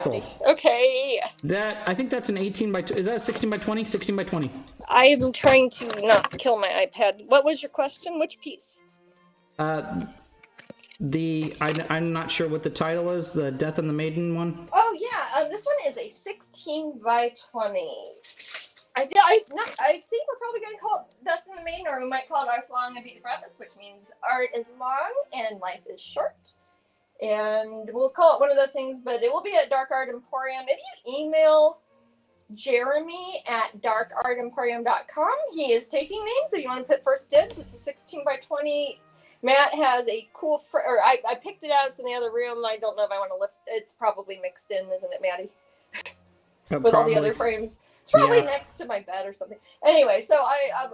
Okay. I think that's an 18 by, is that a 16 by 20? 16 by 20. I'm trying to not kill my iPad. What was your question? Which piece? I'm not sure what the title is, the Death and the Maiden one. Oh yeah, this one is a 16 by 20. I think we're probably going to call it Death and the Maiden, or we might call it Ars Long and Beauty Preface, which means art is long and life is short. And we'll call it one of those things, but it will be at Dark Art Emporium. If you email Jeremy at darkartemporium.com, he is taking names. If you want to put first dibs, it's a 16 by 20. Matt has a cool, I picked it out. It's in the other room. I don't know if I want to lift. It's probably mixed in, isn't it, Maddie? With all the other frames. It's probably next to my bed or something. Anyway, so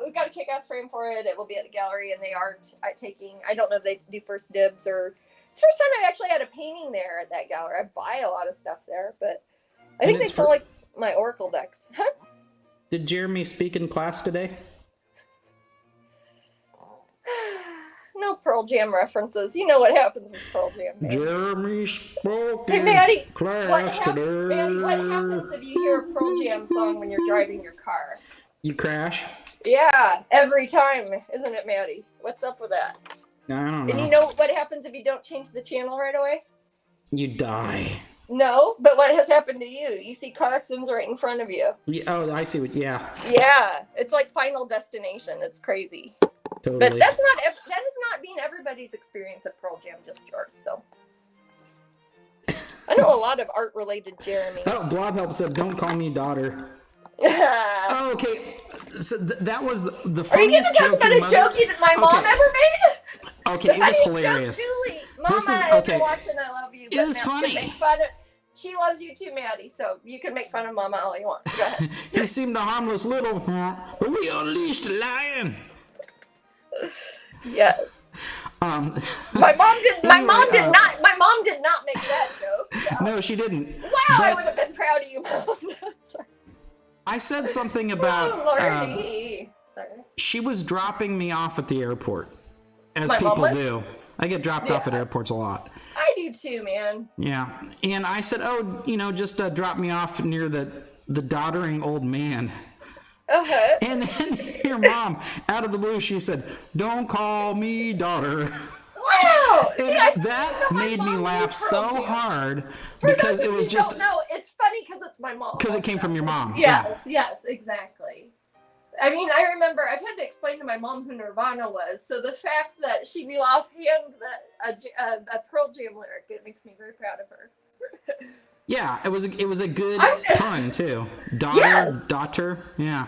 we've got a kick-ass frame for it. It will be at the gallery, and they are taking, I don't know if they do first dibs or, it's the first time I've actually had a painting there at that gallery. I buy a lot of stuff there, but I think they sell like my Oracle decks. Huh? Did Jeremy speak in class today? No Pearl Jam references. You know what happens with Pearl Jam. Man. Jeremy spoke in Maddie, class today. Maddie, what happens if you hear a Pearl Jam song when you're driving your car? You crash? Yeah, every time, isn't it, Maddie? What's up with that? I don't know. And you know what happens if you don't change the channel right away? You die. No, but what has happened to you? You see car accidents right in front of you. Yeah, oh, I see what. Yeah. Yeah, it's like Final Destination. It's crazy. Totally. But that has not been everybody's experience at Pearl Jam, just yours. So I know a lot of art-related Jeremy. Oh, Blob Help said, "Don't call me daughter." Oh, okay. So that was the funniest joke. Are you going to talk about a joke my mom ever made? Okay, it was hilarious. Julie, Mama, if you're watching, I love you. It was funny. She loves you too, Maddie, so you can make fun of Mama all you want. Go ahead. He seemed a harmless little, but we unleashed a lion. Yes. My mom did not make that joke. So. No, she didn't. Wow, I would have been proud of you, Mom. I said something about Sorry. She was dropping me off at the airport, as My people mom do. I get dropped off at airports a lot. I do too, man. Yeah, and I said, "Oh, just drop me off near the doddering old man." Uh-huh. And then your mom, out of the blue, she said, "Don't call me daughter." Wow! And that made me laugh so hard because it was just. No, it's funny because it's my mom. Because it came from your mom. Yes, exactly. I mean, I remember I've had to explain to my mom who Nirvana was, so the fact that she knew offhand that a Pearl Jam lyric, it makes me very proud of her. Yeah, it was a good pun too. Daughter, yeah.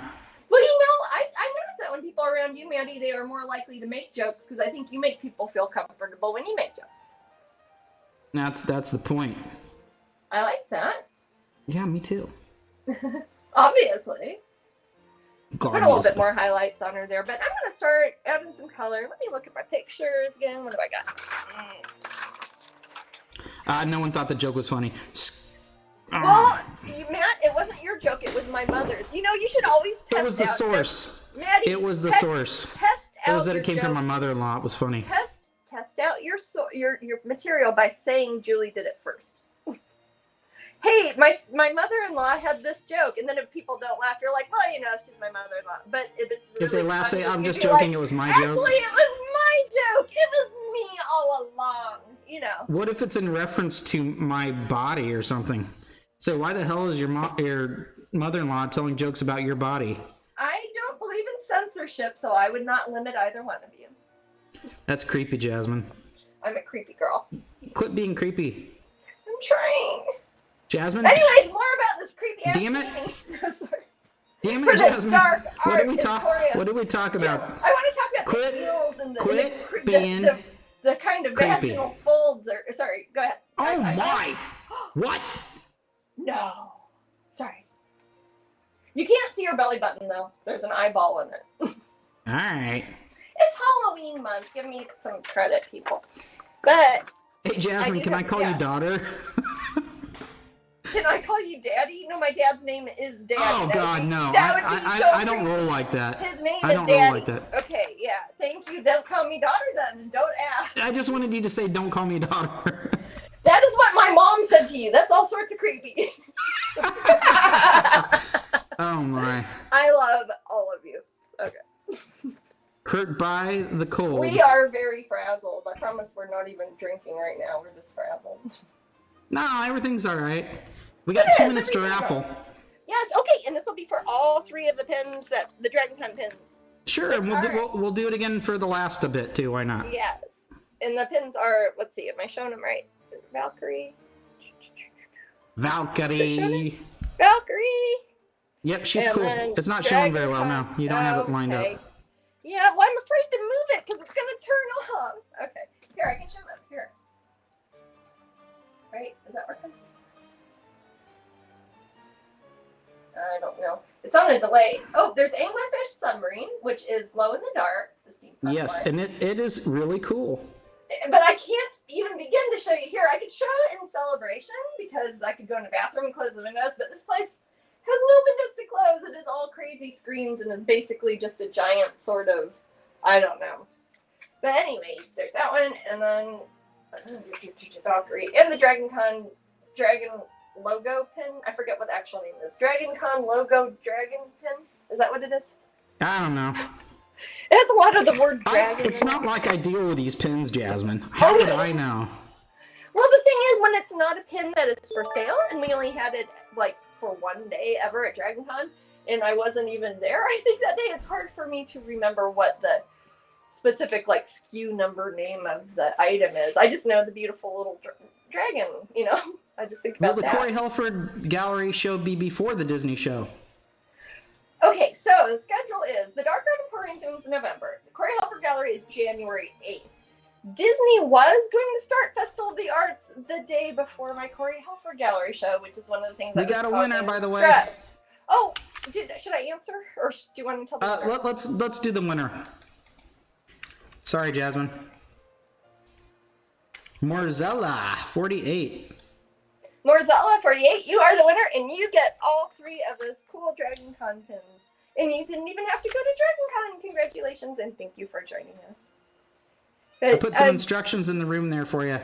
Well, I notice that when people are around you, Mandy, they are more likely to make jokes because I think you make people feel comfortable when you make jokes. That's the point. I like that. Yeah, me too. Obviously. Put a little bit more highlights on her there, but I'm going to start adding some color. Let me look at my pictures again. What do I got? No one thought the joke was funny. Well, Matt, it wasn't your joke. It was my mother's. You should always test. It was the source. Maddie, it was the source. Test out. It was that it came from my mother-in-law. It was funny. Test out your material by saying Julie did it first. Hey, my mother-in-law had this joke, and then if people don't laugh, you're like, well, she's my mother-in-law. But if it's really if they laugh, funny, say, I'm just joking. It was my joke. Actually, it was my joke. It was me all along. What if it's in reference to my body or something? So why the hell is your mother-in-law telling jokes about your body? I don't believe in censorship, so I would not limit either one of you. That's creepy, Jasmine. I'm a creepy girl. Quit being creepy. I'm trying. Jasmine? Anyways, more about this creepy ass Damn it. No, sorry. Damn it, Jasmine. Dark What did we talk about? I want to talk about the heels and the kind of creepy. vaginal folds. Sorry, go ahead. Oh my! What? No. Sorry. You can't see her belly button though. There's an eyeball in it. All right. It's Halloween month. Give me some credit, people. But hey, Jasmine, can I call you daughter? Can I call you Daddy? No, my dad's name is Daddy. Oh, God, no. I don't roll like that. His name is Daddy. I don't roll like that. Okay, yeah. Thank you. Don't call me daughter then. Don't ask. I just wanted you to say, don't call me daughter. That is what my mom said to you. That's all sorts of creepy. Oh my. I love all of you. Okay. Hurt by the cold. We are very frazzled. I promise we're not even drinking right now. We're just frazzled. No, everything's all right. We got 2 minutes to raffle. Yes, okay, and this will be for all 3 of the pins, the Dragon Con pins. Sure, and we'll do it again for the last a bit too. Why not? Yes. And the pins are, let's see, am I showing them right? Valkyrie. Valkyrie. Valkyrie. Yep, she's cool. It's not showing very well now. You don't have it lined up. Yeah, well, I'm afraid to move it because it's going to turn off. Okay. Here, I can show them. Here. Right? Is that working? I don't know. It's on a delay. Oh, there's Anglerfish Submarine, which is glow in the dark. The steampunk yes, one. and it is really cool. But I can't even begin to show you here. I could show it in Celebration because I could go in the bathroom and close the windows, but this place has no windows to close. It is all crazy screens and is basically just a giant sort of, I don't know. But anyways, there's that one, and then Valkyrie, and the Dragon logo pin. I forget what the actual name is. Dragon Con logo dragon pin. Is that what it is? I don't know. It has a lot of the word dragon. It's not like I deal with these pins, Jasmine. How would I know? Well, the thing is, when it's not a pin that is for sale, and we only had it like for one day ever at Dragon Con, and I wasn't even there, I think that day, it's hard for me to remember what the specific like SKU number name of the item is. I just know the beautiful little dragon, you know? I just think about that. Will the Corey Helford Gallery show be before the Disney show? Okay, so the schedule is the Dark Red Emporium things in November. The Corey Helford Gallery is January 8th. Disney was going to start Festival of the Arts the day before my Corey Helford Gallery show, which is one of the things that we got a winner, by the way. Oh, should I answer, or do you want me to tell the winner? Let's do the winner. Sorry, Jasmine. Morzella, 48. Morzella, 48, you are the winner, and you get all 3 of those cool Dragon Con pins. And you didn't even have to go to Dragon Con. Congratulations, and thank you for joining us. But, I put some instructions in the room there for you.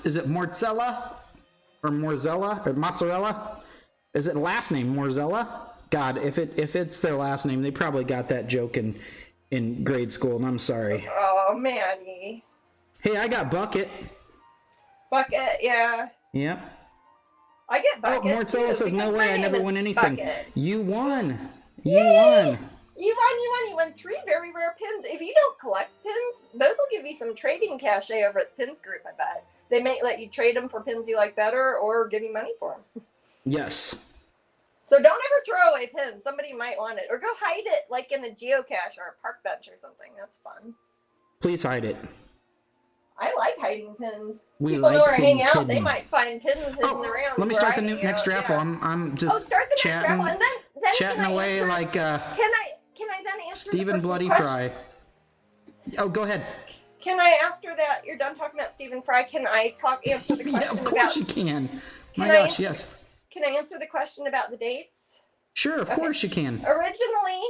Is it Morzella? Or Morzella? Or mozzarella? Is it last name, Morzella? God, if it's their last name, they probably got that joke in grade school, and I'm sorry. Oh, Maddie. Hey, I got Becket. Becket, yeah. Yep. I get Becket. Oh, Morzella says, no way, I never won anything. Becket. You won. You won 3 very rare pins. If you don't collect pins, those will give you some trading cachet over at the Pins Group, I bet. They may let you trade them for pins you like better or give you money for them. Yes. So don't ever throw away pins. Somebody might want it. Or go hide it like in a geocache or a park bench or something. That's fun. Please hide it. I like hiding pins. We People like who are hanging out, hidden. they might find pins hidden around. Let me start the next raffle. Yeah. I'm just start the chatting, next raffle, and then chatting away answer, like Can I then answer Stephen Bloody question? Fry. Oh, go ahead. Can I, after that, you're done talking about Stephen Fry, can I answer the question yeah, of course you can. My gosh, yes. Can I answer the question about the dates? Sure, of course you can. Originally,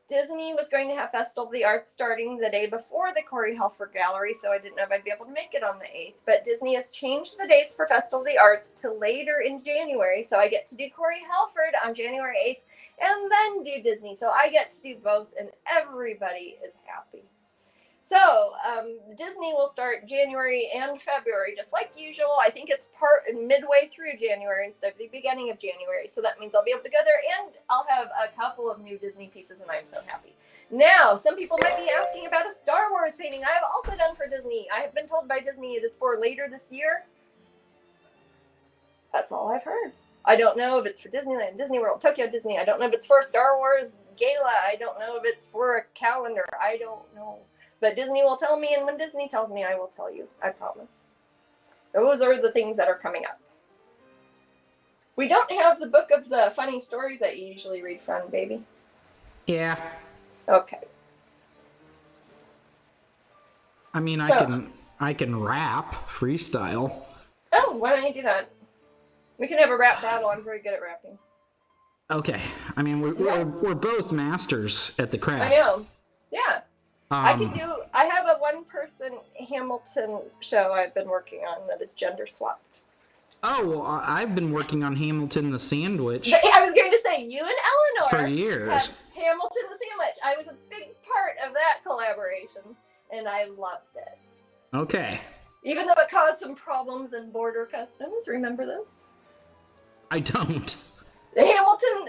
Disney was going to have Festival of the Arts starting the day before the Corey Helford Gallery, so I didn't know if I'd be able to make it on the 8th. But Disney has changed the dates for Festival of the Arts to later in January, so I get to do Corey Helford on January 8th and then do Disney. So I get to do both, and everybody is happy. So Disney will start January and February, just like usual. I think it's midway through January instead of the beginning of January. So that means I'll be able to go there, and I'll have a couple of new Disney pieces, and I'm so happy. Now, some people might be asking about a Star Wars painting I have also done for Disney. I have been told by Disney it is for later this year. That's all I've heard. I don't know if it's for Disneyland, Disney World, Tokyo Disney. I don't know if it's for a Star Wars gala. I don't know if it's for a calendar. I don't know. But Disney will tell me, and when Disney tells me, I will tell you. I promise. Those are the things that are coming up. We don't have the book of the funny stories that you usually read from, baby. Yeah. Okay. I mean, I can rap freestyle. Oh, why don't you do that? We can have a rap battle. I'm very good at rapping. Okay. I mean, we're both masters at the craft. I know. Yeah. I have a one-person Hamilton show I've been working on that is gender swapped. Oh, well, I've been working on Hamilton the Sandwich. I was going to say, you and Eleanor for years. had Hamilton the Sandwich. I was a big part of that collaboration, and I loved it. Okay. Even though it caused some problems in border customs, remember this? I don't. The Hamilton,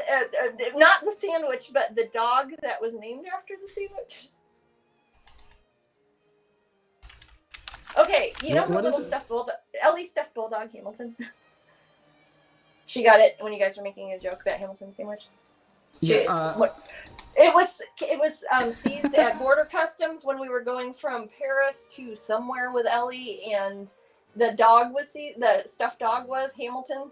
not the sandwich, but the dog that was named after the sandwich. Okay, you know the little stuffed bulldog, Ellie's stuffed bulldog Hamilton. She got it when you guys were making a joke about Hamilton's sandwich. Yeah. It was seized at border customs when we were going from Paris to somewhere with Ellie, and the dog was the stuffed dog was Hamilton.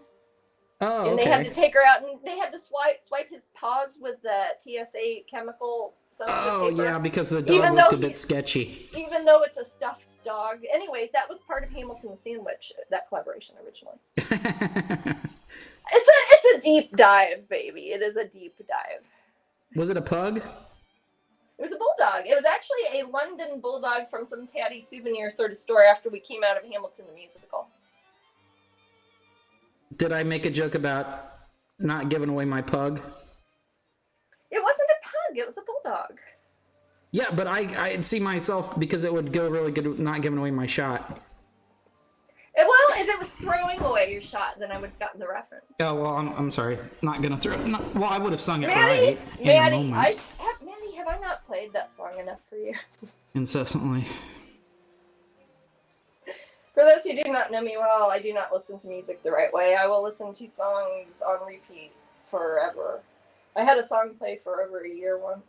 Oh, and they had to take her out, and they had to swipe his paws with the TSA chemical. Oh, paper. Yeah, because the dog looked a bit sketchy. Even though it's a stuffed dog. Anyways, that was part of Hamilton the Sandwich, that collaboration originally. It's a deep dive, baby. It is a deep dive. Was it a pug? It was a bulldog. It was actually a London bulldog from some tatty souvenir sort of store after we came out of Hamilton the musical. Did I make a joke about not giving away my pug? It wasn't a pug. It was a bulldog. Yeah, but I'd see myself, because it would go really good not giving away my shot. Well, if it was throwing away your shot, then I would have gotten the reference. Oh, well, I'm sorry. Not gonna throw... well, I would have sung it Maddie, right in the moment. Maddie, have I not played that song enough for you? Incessantly. For those who do not know me well, I do not listen to music the right way. I will listen to songs on repeat forever. I had a song play for over a year once.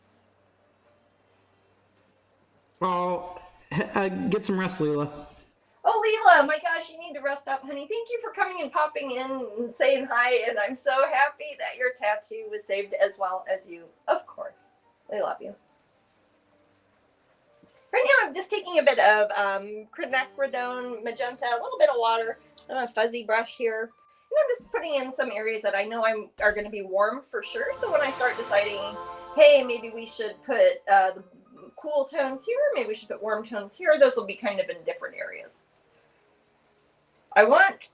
Oh, get some rest, Leela. Oh, Leela, my gosh, you need to rest up, honey. Thank you for coming and popping in and saying hi, and I'm so happy that your tattoo was saved as well as you. Of course. I love you. Right now, I'm just taking a bit of quinacridone magenta, a little bit of water, and a fuzzy brush here. And I'm just putting in some areas that I know are going to be warm for sure. So when I start deciding, hey, maybe we should put the cool tones here, maybe we should put warm tones here, those will be kind of in different areas. I want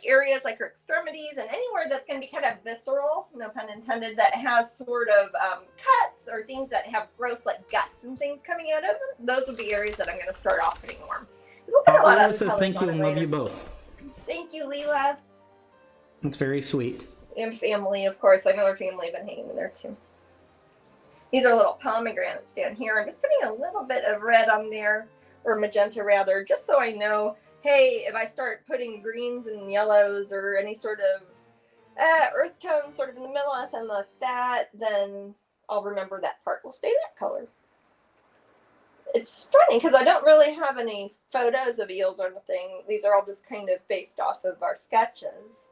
areas like her extremities and anywhere that's going to be kind of visceral, no pun intended, that has sort of cuts or things that have gross guts and things coming out of them. Those would be areas that I'm going to start off putting warm. We'll put a lot of says thank you and love you both. Thank you, Leela. That's very sweet. And family, of course. I know her family have been hanging in there too. These are little pomegranates down here. I'm just putting a little bit of red on there, or magenta rather, just so I know, hey, if I start putting greens and yellows or any sort of earth tone sort of in the middle, anything like that, then I'll remember that part will stay that color. It's funny because I don't really have any photos of eels or anything. These are all just kind of based off of our sketches.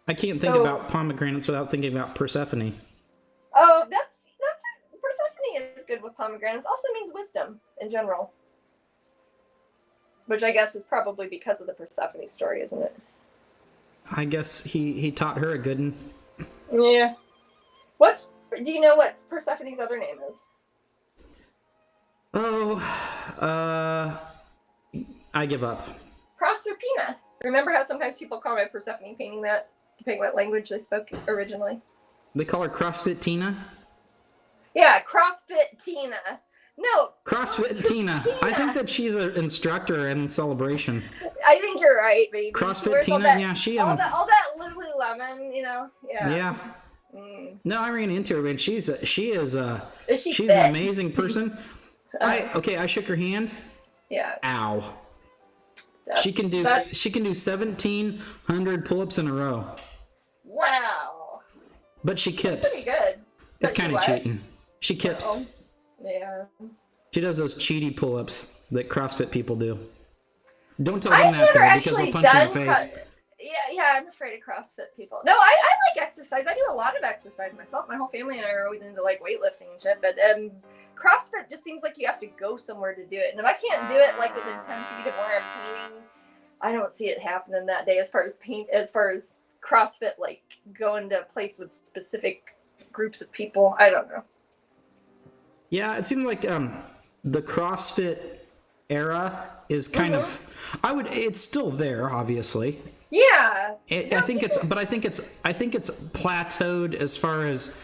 I can't think about pomegranates without thinking about Persephone. Oh, that's Persephone is good with pomegranates. Also means wisdom in general. Which I guess is probably because of the Persephone story, isn't it? I guess he taught her a good one. Yeah. Do you know what Persephone's other name is? Oh, I give up. Proserpina. Remember how sometimes people call my Persephone painting that, depending what language they spoke originally? They call her CrossFit Tina? Yeah, CrossFit Tina. No. CrossFit Tina. I think that she's an instructor in Celebration. I think you're right, baby. CrossFit Tina, yeah, she all that Lululemon, you know. Yeah. Yeah. No, I ran into her, man. She's an amazing person. I shook her hand. Yeah. Ow. She can do 1,700 pull-ups in a row. Wow. But she kips. That's pretty good. It's kind of cheating. She kips. Uh-oh. Yeah. She does those cheaty pull-ups that CrossFit people do. Don't tell them that though, because they'll punch you in the face. Yeah, I'm afraid of CrossFit people. No, I like exercise. I do a lot of exercise myself. My whole family and I are always into weightlifting and shit. But CrossFit just seems like you have to go somewhere to do it. And if I can't do it within 10 feet of where I'm painting, I don't see it happening that day. As far as CrossFit, going to a place with specific groups of people, I don't know. Yeah, it seemed like the CrossFit era is kind of, it's still there, obviously. Yeah. I think it's plateaued as far as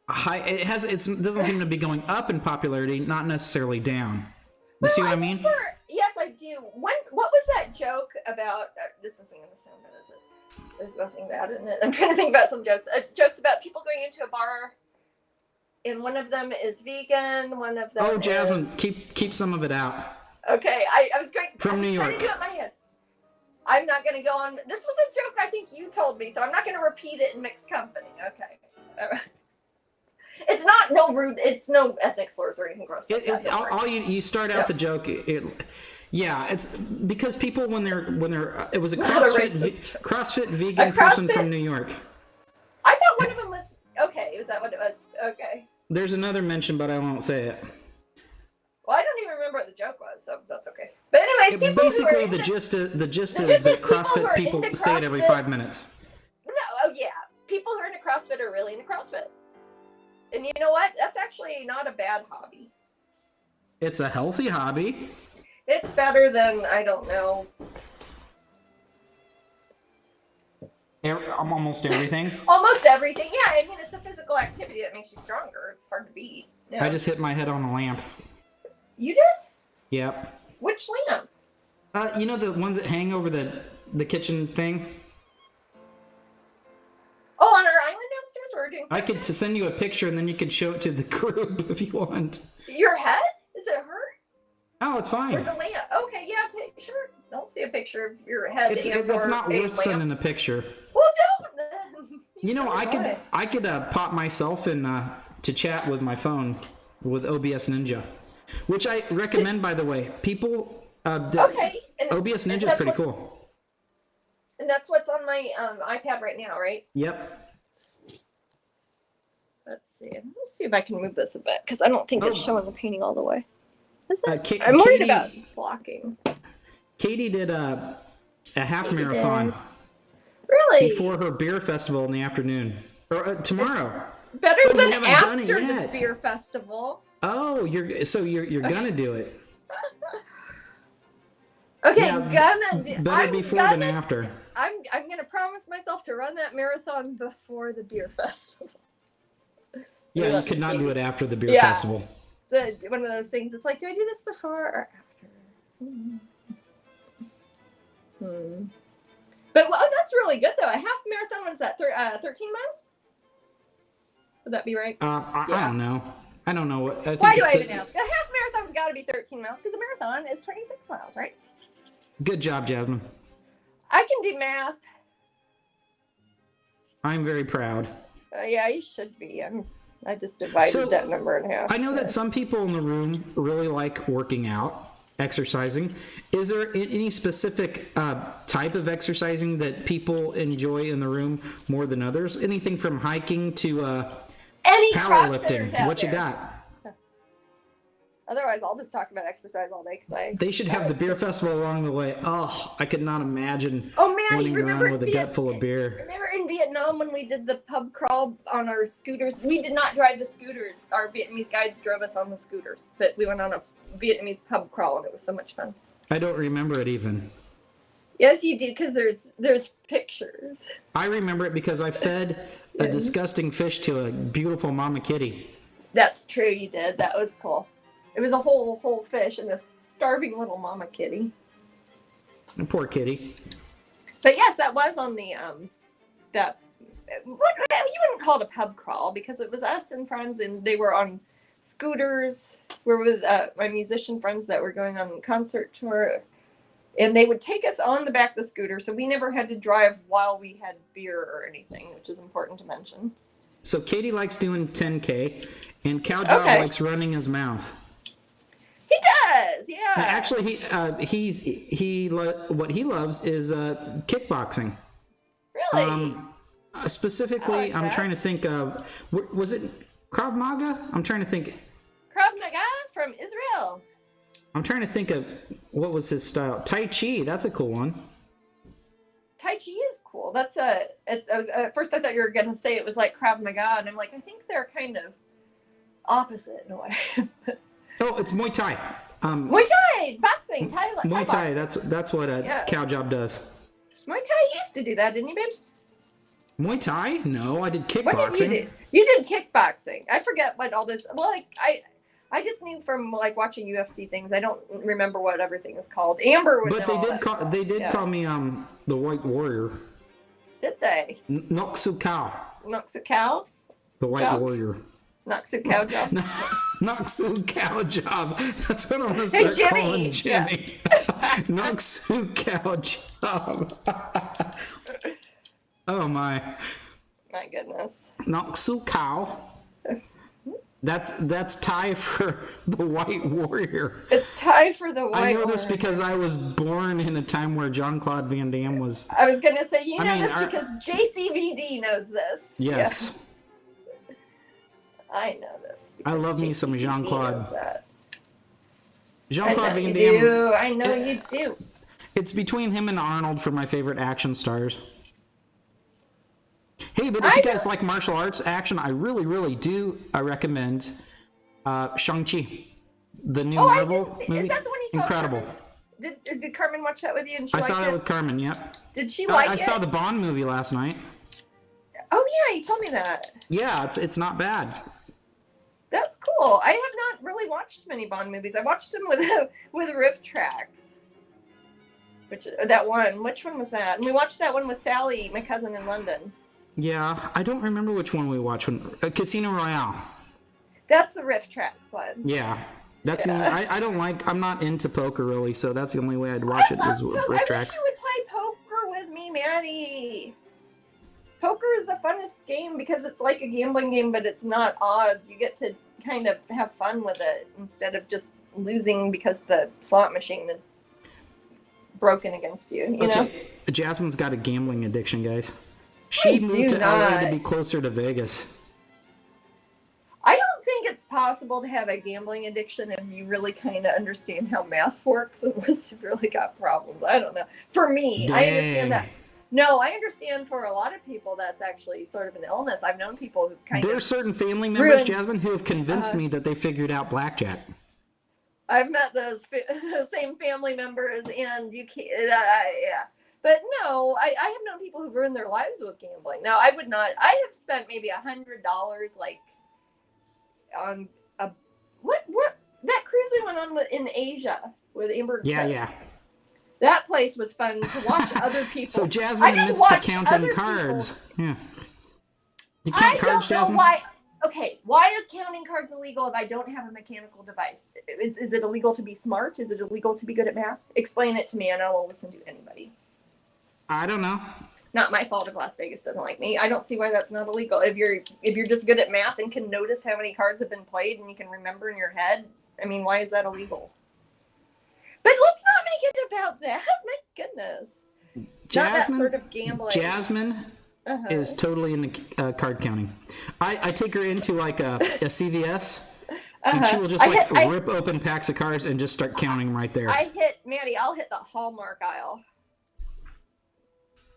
high. It doesn't seem to be going up in popularity, not necessarily down. You see what I mean? Yes, I do. What was that joke about? This isn't going to sound bad, is it? There's nothing bad in it. I'm trying to think about some jokes. Jokes about people going into a bar, and one of them is vegan. One of them. Oh, Jasmine, keep some of it out. Okay, I was going from New York. Trying to do it in my head. I'm not going to go on. This was a joke I think you told me, so I'm not going to repeat it in mixed company. Okay. All right. It's not rude. It's no ethnic slurs or anything gross. You start out the joke. It's because people when they're it was a CrossFit vegan person from New York. I thought one of them was okay. Was that what it was? Okay. There's another mention, but I won't say it. Well, I don't even remember what the joke was, so that's okay. But anyways, basically the gist is that CrossFit people say it every 5 minutes. No, yeah. People who are into CrossFit are really into CrossFit. And you know what? That's actually not a bad hobby. It's a healthy hobby. It's better than, I don't know. Almost everything. Almost everything. Yeah, I mean, it's a physical activity that makes you stronger. It's hard to beat. Yeah. I just hit my head on a lamp. You did? Yep. Which lamp? You know the ones that hang over the kitchen thing? Oh, on our island downstairs where we're doing I could send you a picture and then you could show it to the group if you want. Your head? Is it hurt? Oh, it's fine. Or the lamp? Okay, yeah, sure. Don't see a picture of your head. That's not worth sending a picture. Well, don't. You know, I could pop myself in to chat with my phone with OBS Ninja, which I recommend, by the way. People, okay. OBS Ninja is pretty cool. And that's what's on my iPad right now, right? Yep. Let's see. Let's see if I can move this a bit because I don't think it's showing the painting all the way. Is it? I'm worried about blocking. Katie did a half marathon. Really? Before her beer festival in the afternoon. Or tomorrow. It's better than after the beer festival. Oh, you're gonna do it. Okay, yeah, better before than after. I'm gonna promise myself to run that marathon before the beer festival. Yeah, you could not do it after the beer festival. It's one of those things. It's like, do I do this before or after? But that's really good though. A half marathon, what is that? 13 miles? Would that be right? I don't know. I don't know what. Why do I even ask? A half marathon's got to be 13 miles because a marathon is 26 miles, right? Good job, Jasmine. I can do math. I'm very proud. Yeah, you should be. I just divided that number in half. I know that some people in the room really like working out, exercising. Is there any specific type of exercising that people enjoy in the room more than others? Anything from hiking to any powerlifting? What there. You got? Otherwise, I'll just talk about exercise all day. They should have the beer festival along the way. Oh, I could not imagine running around with a gut full of beer. Remember in Vietnam when we did the pub crawl on our scooters? We did not drive the scooters. Our Vietnamese guides drove us on the scooters. But we went on a Vietnamese pub crawl, and it was so much fun. I don't remember it even. Yes, you do, because there's pictures. I remember it because I fed a disgusting fish to a beautiful mama kitty. That's true, you did. That was cool. It was a whole fish and this starving little mama kitty. A poor kitty. But yes, that was on the you wouldn't call it a pub crawl because it was us and friends and they were on scooters. We're with my musician friends that were going on a concert tour. And they would take us on the back of the scooter, so we never had to drive while we had beer or anything, which is important to mention. So Katie likes doing 10K, and Cowjob likes running his mouth. He does, yeah. Actually, what he loves is kickboxing. Really? Specifically, I'm trying to think of, was it Krav Maga? I'm trying to think. Krav Maga from Israel. I'm trying to think of what was his style. Tai Chi, that's a cool one. Tai Chi is cool. At first I thought you were going to say it was like Krav Maga, and I'm like, I think they're kind of opposite in a way. Oh, it's Muay Thai. Muay Thai, boxing, Thai Muay Thai. boxing. That's what a cow job does. Muay Thai used to do that, didn't you, babe? Muay Thai? No, I did kickboxing. What did you do? You did kickboxing. I forget what all this. Well, like I just knew from like watching UFC things. I don't remember what everything is called. Amber would know. But they did call me the White Warrior. Did they? Noksu Cow. Noksu Cow. The White Warrior. Noksu Cow Job. Noksu Cow Job. That's what I'm gonna start calling Jimmy. Yeah. Noksu Cow Job. Oh my goodness. Noksu Cow. That's Thai for the White Warrior. It's Thai for the White Warrior. I know this because I was born in a time where Jean-Claude Van Damme was. I was gonna say this because JCVD knows this. Yes. Yeah. I know this. I love me some Jean-Claude. Jean-Claude Van Damme. I know you do. It's between him and Arnold for my favorite action stars. Hey, but if you guys like martial arts action, I really, really do recommend Shang-Chi, the new Marvel movie. Is that the one you saw? Incredible. Did Carmen watch that with you? And I saw that with Carmen, yep. Did she like it? I saw the Bond movie last night. Oh, yeah, you told me that. Yeah, it's not bad. That's cool. I have not really watched many Bond movies. I watched them with riff tracks. Which one was that? And we watched that one with Sally, my cousin in London. Yeah, I don't remember which one we watched. Casino Royale. That's the riff tracks one. Yeah. I'm not into poker really, so that's the only way I'd watch it is with riff tracks. I wish you would play poker with me, Maddie. Poker is the funnest game because it's like a gambling game, but it's not odds. You get to kind of have fun with it instead of just losing because the slot machine is broken against you, you know? Jasmine's got a gambling addiction, guys. She moved to LA to be closer to Vegas. I don't think it's possible to have a gambling addiction if you really kind of understand how math works, unless you've really got problems. I don't know. For me, I understand that. No, I understand for a lot of people that's actually sort of an illness. I've known people who There are certain family members, Jasmine, who have convinced me that they figured out blackjack. I've met those same family members, and you can't, yeah. But no, I have known people who've ruined their lives with gambling. Now, I would not. I have spent maybe $100, like, on what that cruise we went on in Asia with Amber. Yeah. That place was fun to watch other people. So Jasmine admits to counting cards. Yeah. You count cards, Jasmine? Why. Okay, why is counting cards illegal if I don't have a mechanical device? Is it illegal to be smart? Is it illegal to be good at math? Explain it to me, and I will listen to anybody. I don't know. Not my fault if Las Vegas doesn't like me. I don't see why that's not illegal. If you're just good at math and can notice how many cards have been played and you can remember in your head, I mean, why is that illegal? But let's not make it about that. My goodness. Not that sort of gambling. Jasmine is totally into card counting. I take her into like a CVS, and she will just rip open packs of cards and just start counting them right there. I'll hit the Hallmark aisle.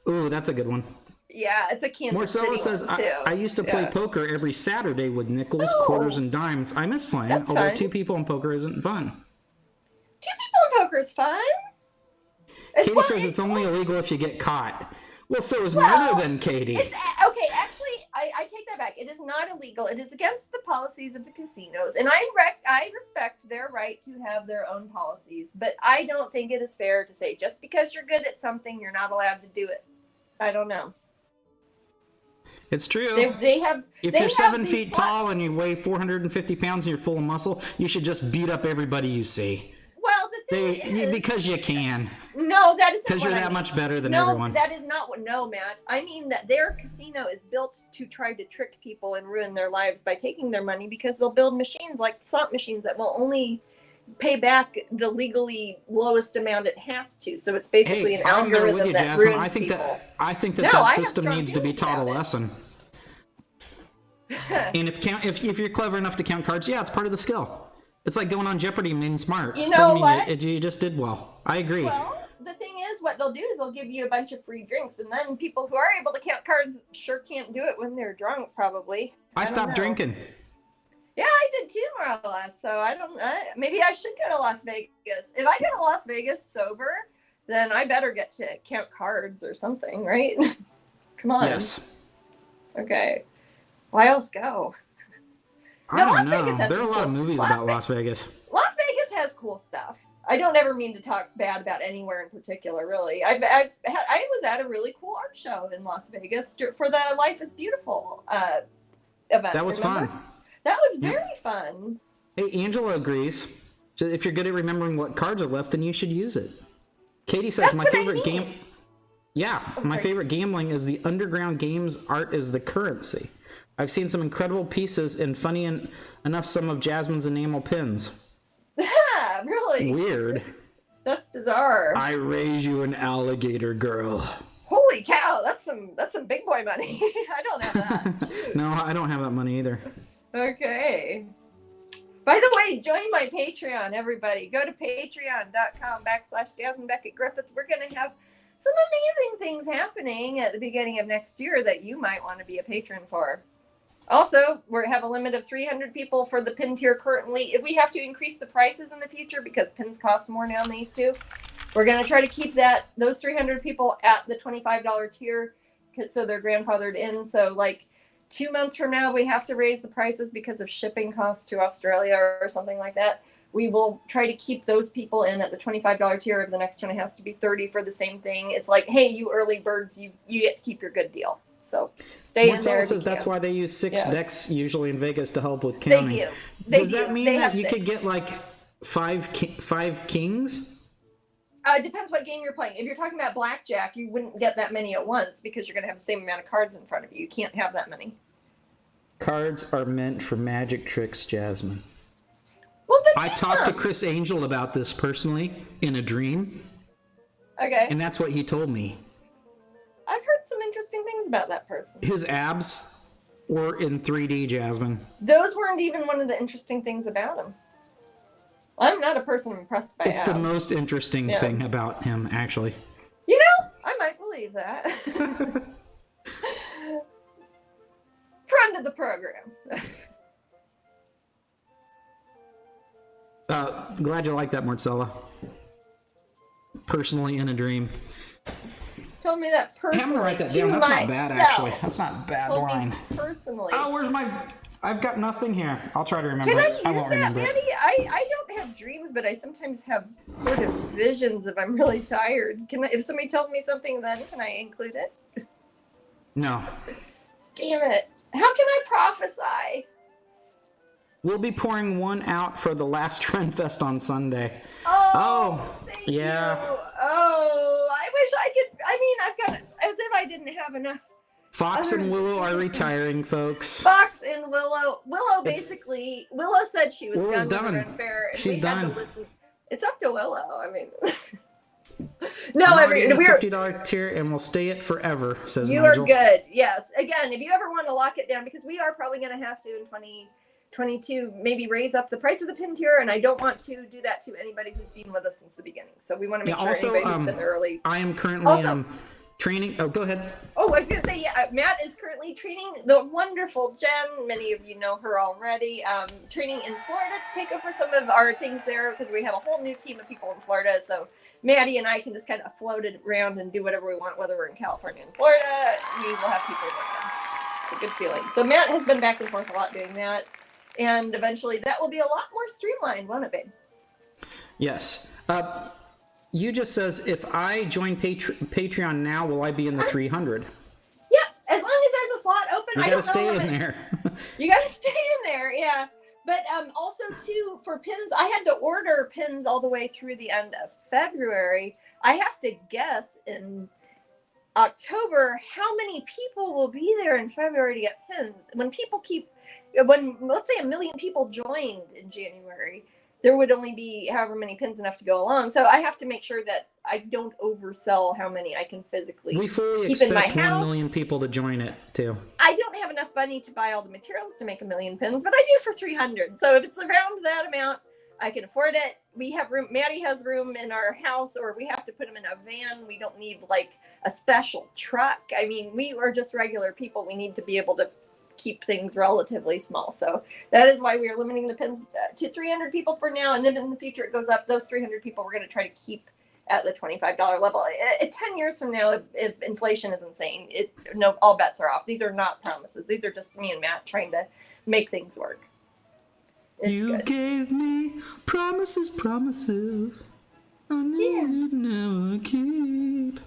Ooh, that's a good one. Yeah, it's a Kansas City says, one, too. I used to play poker every Saturday with nickels, quarters, and dimes. I miss playing, although fun. 2 people in poker isn't fun. 2 people in poker is fun. Katie says it's only illegal if you get caught. Well, so is murder then, Katie. Okay, actually, I take that back. It is not illegal. It is against the policies of the casinos. And I respect their right to have their own policies. But I don't think it is fair to say just because you're good at something, you're not allowed to do it. I don't know. It's true. If you're 7 feet tall and you weigh 450 pounds and you're full of muscle, you should just beat up everybody you see. Well, the thing is... Because you can. No, that isn't because you're that much better than everyone. No, that is not what... No, Matt. I mean that their casino is built to try to trick people and ruin their lives by taking their money because they'll build machines like slot machines that will only pay back the legally lowest amount it has to. So it's basically an algorithm that ruins people. I think that system needs to be taught a lesson. And if you're clever enough to count cards, it's part of the skill. It's like going on Jeopardy and being smart. You know what? You just did well. I agree. Well, the thing is, what they'll do is they'll give you a bunch of free drinks, and then people who are able to count cards sure can't do it when they're drunk, probably. I stopped drinking. Yeah, I did too, more or less. So I don't. Maybe I should go to Las Vegas. If I go to Las Vegas sober, then I better get to count cards or something, right? Come on. Yes. Okay. Why else go? I don't know. There are a lot of movies about Las Vegas. Las Vegas has cool stuff. I don't ever mean to talk bad about anywhere in particular, really. I was at a really cool art show in Las Vegas for the Life is Beautiful event. That was fun. That was very fun. Hey, Angela agrees. So if you're good at remembering what cards are left, then you should use it. Katie says my favorite game. Yeah, my favorite gambling is the underground games. Art is the currency. I've seen some incredible pieces and funny enough some of Jasmine's enamel pins. Really? Weird. That's bizarre. I raise you an alligator, girl. Holy cow, that's some big boy money. I don't have that. No, I don't have that money either. Okay. By the way, join my Patreon, everybody. Go to patreon.com/Jasmine Becket Griffith. We're going to have some amazing things happening at the beginning of next year that you might want to be a patron for. Also, we have a limit of 300 people for the pin tier currently. If we have to increase the prices in the future because pins cost more now than they used to, we're going to try to keep those 300 people at the $25 tier so they're grandfathered in. So like 2 months from now, we have to raise the prices because of shipping costs to Australia or something like that. We will try to keep those people in at the $25 tier. If the next one has to be $30 for the same thing, it's like, hey, you early birds, you get to keep your good deal. So stay in there. Says that's why they use 6 decks usually in Vegas to help with counting. They do. Does that mean that you could get like five kings? Depends what game you're playing. If you're talking about blackjack, you wouldn't get that many at once because you're going to have the same amount of cards in front of you. You can't have that many. Cards are meant for magic tricks, Jasmine. Well, then I talked to Chris Angel about this personally in a dream. Okay. And that's what he told me. I've heard some interesting things about that person. His abs were in 3D, Jasmine. Those weren't even one of the interesting things about him. I'm not a person impressed by It's abs. the most interesting thing about him, actually. You know, I might believe that. Friend of the program. Glad you like that, Marcella. Personally in a dream. Told me that personally. I'm gonna write that down. That's not bad, actually. That's not a bad line. Personally. Oh, where's my... I've got nothing here. I'll try to remember. Can I use won't that, remember Maddie? I don't have dreams, but I sometimes have sort of visions if I'm really tired. If somebody tells me something, then can I include it? No. Damn it. How can I prophesy? We'll be pouring one out for the last Renfest on Sunday. Thank you. Oh, I wish I could. I mean, I've got as if I didn't have enough. Fox and Willow are retiring, folks. Fox and Willow. Basically, Willow said she was done with the Ren Fair, and we had to listen. It's up to Willow. I mean, no, we're $50 tier, and we'll stay it forever. Says you Nigel. are good. Yes. Again, if you ever want to lock it down, because we are probably going to have to in 2022 maybe raise up the price of the pin tier, and I don't want to do that to anybody who's been with us since the beginning. So we want to make sure anybody who's been early. I am currently training. Oh, go ahead. Oh, I was going to say, Matt is currently training the wonderful Jen. Many of you know her already. Training in Florida to take over some of our things there because we have a whole new team of people in Florida. So Maddie and I can just kind of float it around and do whatever we want, whether we're in California and Florida. We will have people working. It's a good feeling. So Matt has been back and forth a lot doing that. And eventually that will be a lot more streamlined, won't it, babe? Yes. You just says, if I join Patreon now, will I be in the 300? Yeah, as long as there's a slot open. You gotta stay in there. You gotta stay in there, yeah. But also, too, for pins, I had to order pins all the way through the end of February. I have to guess in October how many people will be there in February to get pins. When let's say 1 million people joined in January, there would only be however many pins enough to go along. So I have to make sure that I don't oversell how many I can physically We fully keep in my expect house. 1 million people to join it, too. I don't have enough money to buy all the materials to make 1 million pins, but I do for 300. So if it's around that amount, I can afford it. We have room. Maddie has room in our house, or we have to put them in a van. We don't need like a special truck. I mean, we are just regular people. We need to be able to keep things relatively small. So that is why we are limiting the pins to 300 people for now. And then in the future it goes up. Those 300 people we're going to try to keep at the $25 level. 10 years from now, if inflation is insane, all bets are off. These are not promises. These are just me and Matt trying to make things work. It's good. Gave me promises I knew you'd never keep.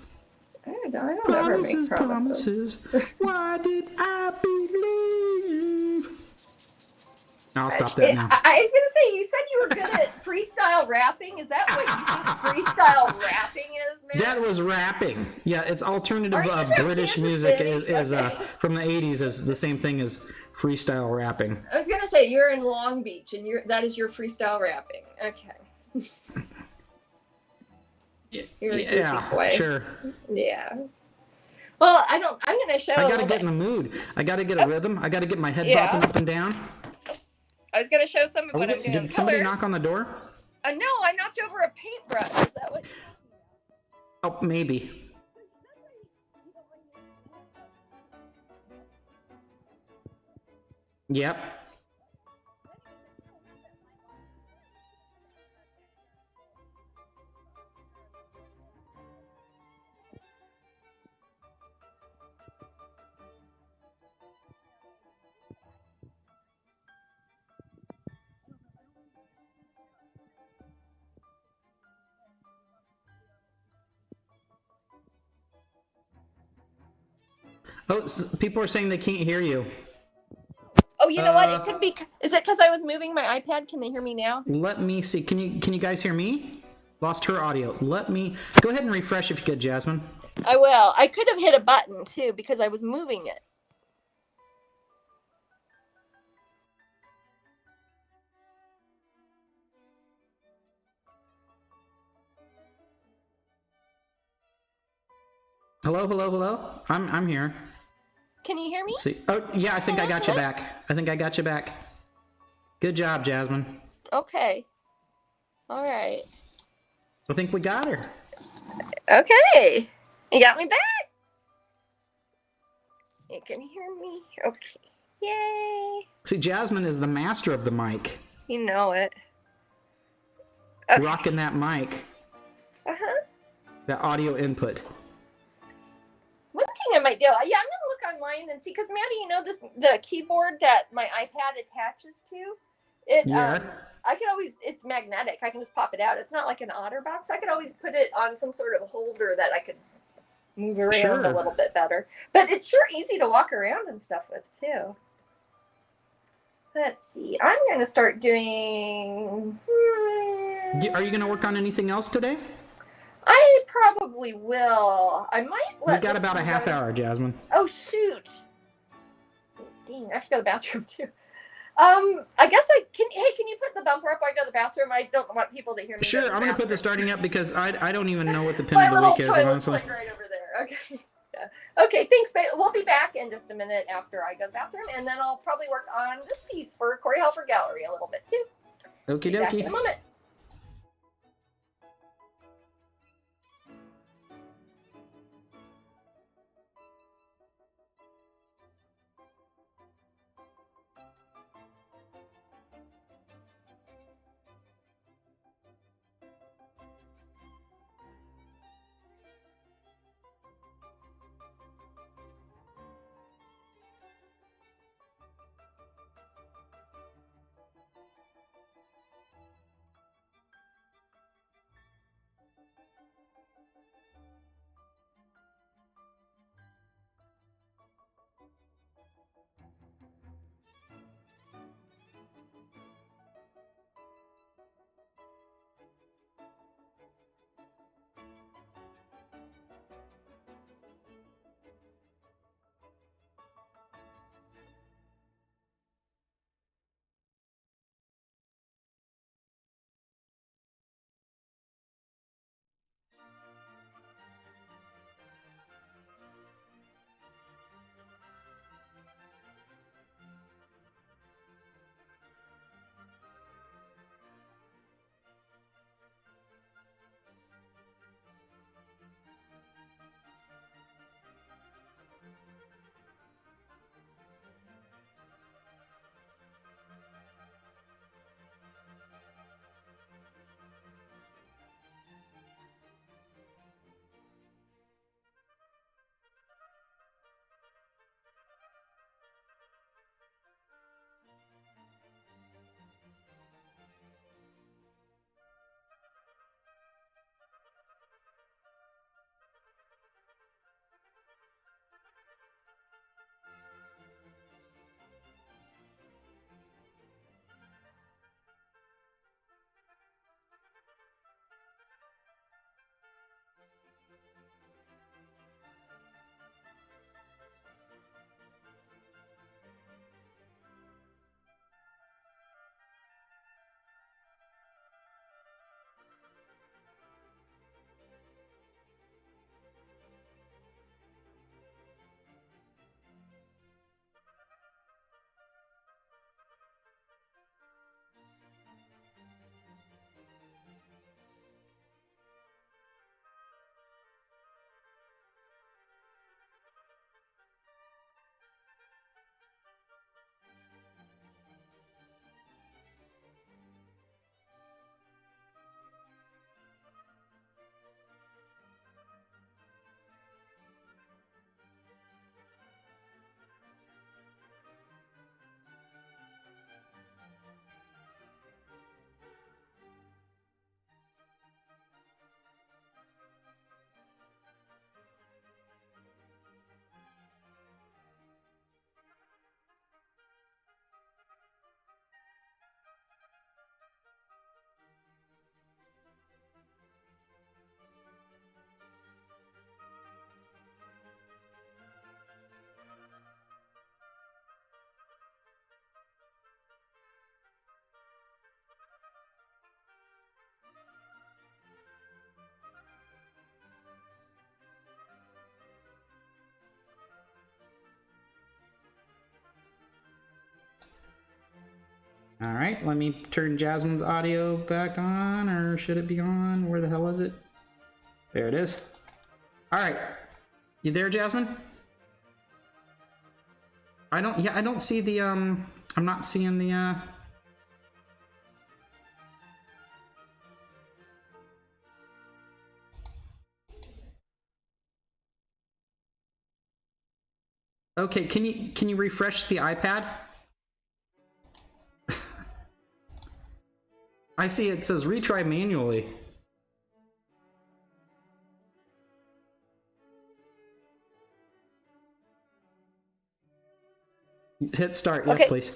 I don't ever make promises. Why did I believe? I'll stop that now. I was gonna say, you said you were good at freestyle rapping. Is that what you think freestyle rapping is, man? That was rapping. Yeah, it's alternative British music is from the 80s is the same thing as freestyle rapping. I was gonna say you're in Long Beach and that is your freestyle rapping. Okay. You're a goofy boy. Sure. Yeah. Well, I'm gonna show. I gotta get in the mood. I gotta get a rhythm. I gotta get my head bopping up and down. I was going to show some of what I'm doing. Did somebody knock on the door? No, I knocked over a paintbrush. Is that what? Oh, maybe. Yep. Oh, people are saying they can't hear you. Oh, you know what? It could be. Is it because I was moving my iPad? Can they hear me now? Let me see. Can you guys hear me? Lost her audio. Let me go ahead and refresh if you could, Jasmine. I will. I could have hit a button too because I was moving it. Hello. I'm here. Can you hear me? Let's see. Oh, yeah, I think I got you back. Good job, Jasmine. Okay. All right. I think we got her. Okay. You got me back? You can hear me? Okay. Yay. See, Jasmine is the master of the mic. You know it. Okay. Rocking that mic. Uh-huh. That audio input. One thing I might do, yeah, I'm gonna look online and see, because Maddie, you know the keyboard that my iPad attaches to, I could always, it's magnetic. I can just pop it out. It's not like an OtterBox. I could always put it on some sort of holder that I could move around a little bit better. But it's sure easy to walk around and stuff with too. Let's see. I'm gonna start doing. Are you gonna work on anything else today? I probably will. I might We got about a half hour, Jasmine. Oh, shoot. Dang, I have to go to the bathroom, too. I guess can you put the bumper up while I go to the bathroom? I don't want people to hear me. Sure, I'm going to put the starting up because I don't even know what the pin of the week is, honestly. Like right over there. Okay. Yeah. Okay, thanks, babe. We'll be back in just a minute after I go to the bathroom, and then I'll probably work on this piece for Corey Halford Gallery a little bit, too. Okie dokie. Back in a moment. All right, let me turn Jasmine's audio back on, or should it be on? Where the hell is it? There it is. All right, you there, Jasmine? I don't see the I'm not seeing the Okay, can you refresh the iPad? I see it says retry manually. Hit start, yes, Okay. please.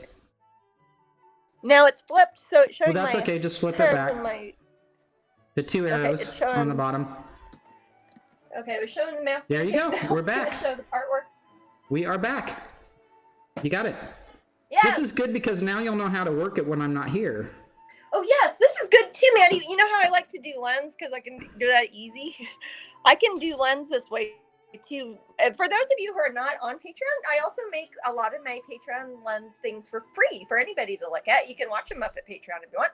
Now it's flipped, so it's showing Well, that's my okay. Just flip it back. The two arrows it's showing, on the bottom. Okay, it was showing the master. There you go. We're back. Show the artwork. We are back. You got it. Yes. This is good because now you'll know how to work it when I'm not here. Oh yes, this is good too, Maddie. You know how I like to do lens because I can do that easy. I can do lens this way too. For those of you who are not on Patreon, I also make a lot of my Patreon lens things for free for anybody to look at. You can watch them up at Patreon if you want.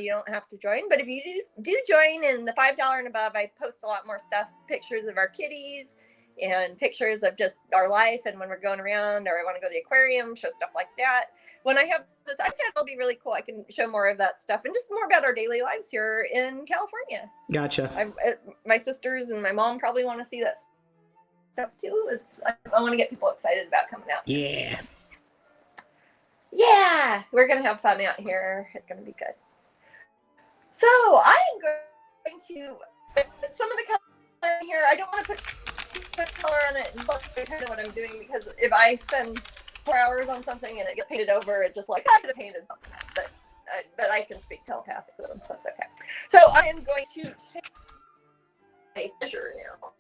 You don't have to join, but if you do join in the $5 and above, I post a lot more stuff, pictures of our kitties and pictures of just our life and when we're going around, or I want to go to the aquarium, show stuff like that. When I have this iPad, it'll be really cool. I can show more of that stuff and just more about our daily lives here in California. Gotcha. My sisters and my mom probably want to see that stuff too. I want to get people excited about coming out. Yeah. Yeah, we're gonna have fun out here. It's gonna be good. So I'm going to put some of the color in here. I don't want to put color on it and look kind of what I'm doing, because if I spend 4 hours on something and it gets painted over, it just like I could have painted something else, but I can speak telepathically, so that's okay. So I am going to take a measure now.